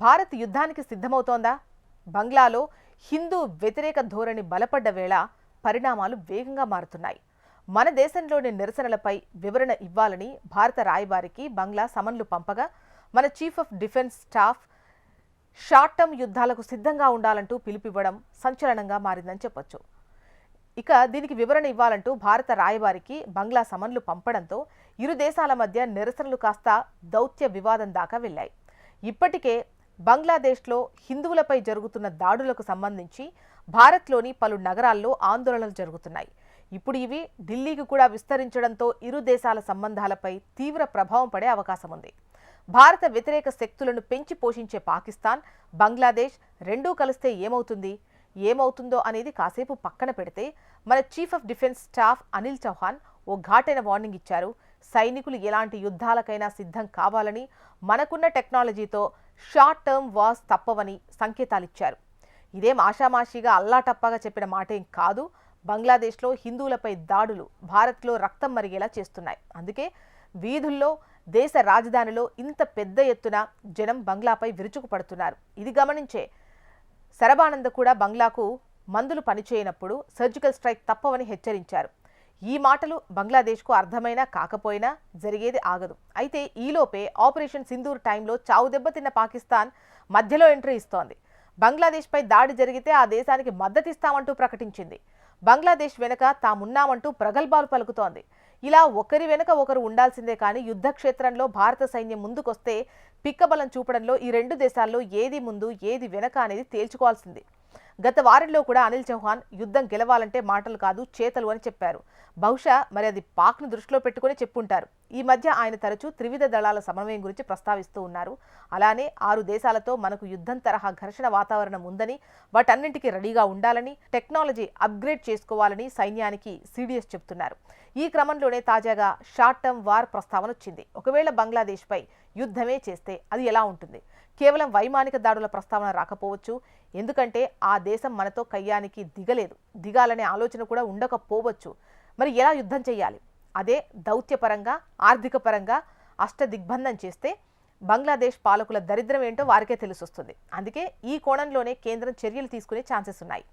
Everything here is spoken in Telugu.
భారత్ యుద్ధానికి సిద్ధమవుతోందా? బంగ్లాలో హిందూ వ్యతిరేక ధోరణి బలపడ్డ వేళ పరిణామాలు వేగంగా మారుతున్నాయి. మన దేశంలోని నిరసనలపై వివరణ ఇవ్వాలని భారత రాయబారికి బంగ్లా సమన్లు పంపగా మన chief of defence staff short term యుద్ధాలకు సిద్ధంగా ఉండాలంటూ పిలుపివ్వడం సంచలనంగా మారిందని చెప్పొచ్చు. ఇక దీనికి వివరణ ఇవ్వాలంటూ భారత రాయబారికి బంగ్లా సమన్లు పంపడంతో ఇరు దేశాల మధ్య నిరసనలు కాస్త దౌత్య వివాదం దాకా వెళ్లాయి. ఇప్పటికే బంగ్లాదేశ్లో హిందువులపై జరుగుతున్న దాడులకు సంబంధించి భారత్లోని పలు నగరాల్లో ఆందోళనలు జరుగుతున్నాయి. ఇప్పుడు ఇవి ఢిల్లీకి కూడా విస్తరించడంతో ఇరు దేశాల సంబంధాలపై తీవ్ర ప్రభావం పడే అవకాశం ఉంది. భారత వ్యతిరేక శక్తులను పెంచి పోషించే పాకిస్తాన్, బంగ్లాదేశ్ రెండూ కలిస్తే ఏమవుతుందో అనేది కాసేపు పక్కన పెడితే మన chief of defence staff Anil Chauhan ఓ ఘాటైన వార్నింగ్ ఇచ్చారు. సైనికులు ఎలాంటి యుద్ధాలకైనా సిద్ధం కావాలని, మనకున్న టెక్నాలజీతో షార్ట్ టర్మ్ వార్స్ తప్పవని సంకేతాలిచ్చారు. ఇదేం ఆషామాషిగా అల్లాటప్పగా చెప్పిన మాటేం కాదు. బంగ్లాదేశ్లో హిందువులపై దాడులు భారత్లో రక్తం మరిగేలా చేస్తున్నాయి. అందుకే వీధుల్లో, దేశ రాజధానిలో ఇంత పెద్ద ఎత్తున జనం బంగ్లాపై విరుచుకుపడుతున్నారు. ఇది గమనించే శరబానంద్ కూడా బంగ్లాకు మందులు పనిచేయనప్పుడు సర్జికల్ స్ట్రైక్ తప్పవని హెచ్చరించారు. ఈ మాటలు బంగ్లాదేశ్కు అర్థమైనా కాకపోయినా జరిగేది ఆగదు. అయితే ఈలోపే ఆపరేషన్ సింధూర్ టైంలో చావు దెబ్బతిన్న పాకిస్తాన్ మధ్యలో ఎంట్రీ ఇస్తోంది. బంగ్లాదేశ్పై దాడి జరిగితే ఆ దేశానికి మద్దతిస్తామంటూ ప్రకటించింది. బంగ్లాదేశ్ వెనుక తామున్నామంటూ ప్రగల్భాలు పలుకుతోంది. ఇలా ఒకరి వెనుక ఒకరు ఉండాల్సిందే కానీ యుద్ధ క్షేత్రంలో భారత సైన్యం ముందుకొస్తే పిక్కబలం చూపడంలో ఈ రెండు దేశాల్లో ఏది ముందు ఏది వెనక అనేది తేల్చుకోవాల్సింది. గత వారంలో కూడా అనిల్ చౌహాన్ యుద్ధం గెలవాలంటే మాటలు కాదు చేతలు అని చెప్పారు. బహుశా మరి అది పాక్ను దృష్టిలో పెట్టుకుని చెప్పుంటారు. ఈ మధ్య ఆయన తరచూ త్రివిధ దళాల సమన్వయం గురించి ప్రస్తావిస్తూ ఉన్నారు. అలానే 6 దేశాలతో మనకు యుద్ధం తరహా ఘర్షణ వాతావరణం ఉందని, వాటన్నింటికీ రెడీగా ఉండాలని, టెక్నాలజీ అప్గ్రేడ్ చేసుకోవాలని సైన్యానికి సిడిఎస్ చెబుతున్నారు. ఈ క్రమంలోనే తాజాగా షార్ట్ టర్మ్ వార్ ప్రస్తావన వచ్చింది. ఒకవేళ బంగ్లాదేశ్పై యుద్ధమే చేస్తే అది ఎలా ఉంటుంది? కేవలం వైమానిక దాడుల ప్రస్తావన రాకపోవచ్చు. ఎందుకంటే ఆ దేశం మనతో కయ్యానికి దిగాలనే ఆలోచన కూడా ఉండకపోవచ్చు. మరి ఎలా యుద్ధం చేయాలి? అదే దౌత్యపరంగా, ఆర్థిక పరంగా అష్టదిగ్బంధం చేస్తే బంగ్లాదేశ్ పాలకుల దరిద్రం ఏంటో వారికే తెలిసొస్తుంది. అందుకే ఈ కోణంలోనే కేంద్రం చర్యలు తీసుకునే ఛాన్సెస్ ఉన్నాయి.